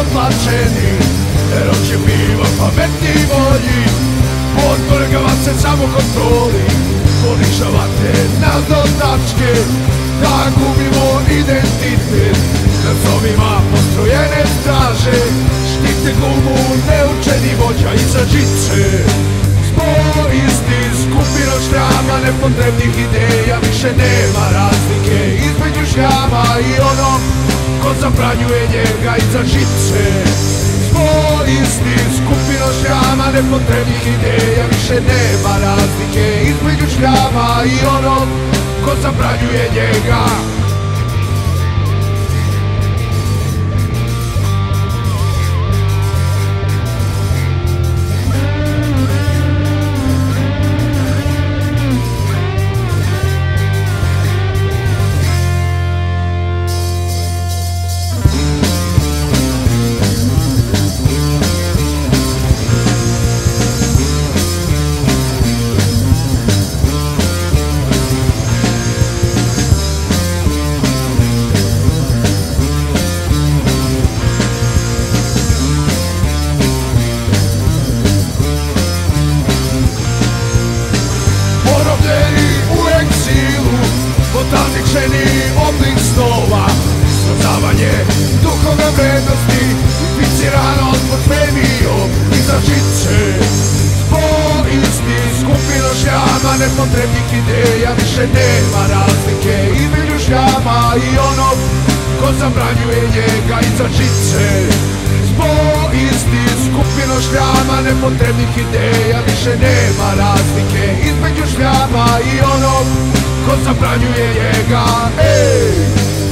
potlačeni, jer on će biva pametni i bolji. Podvrgava se samo kontroli, ponižavate nas do tačke da gubimo identitet. Nazovima postrojene straže štite gumu neučeni vođa iza žice. Zbor isti, skupina šljama nepotrebnih ideja, više nema razlike između šljama i onog ko zabranjuje njega iza žice. Zbor isti, skupina šljama nepotrebnih ideja, više nema razlike između šljama i onog ko zabranjuje njega. Potaničeni oblik snova, srozavanje duhovne vrednosti, inficirano pod premijom iza žice. Zbor isti, skupina šljama nepotrebnih ideja, više nema razlike između šljama i onog ko zabranjuje njega iza žice. Zbor isti, skupina šljama nepotrebnih ideja, više nema razlike između šljama i onog ko zabranjuje njega. Ej!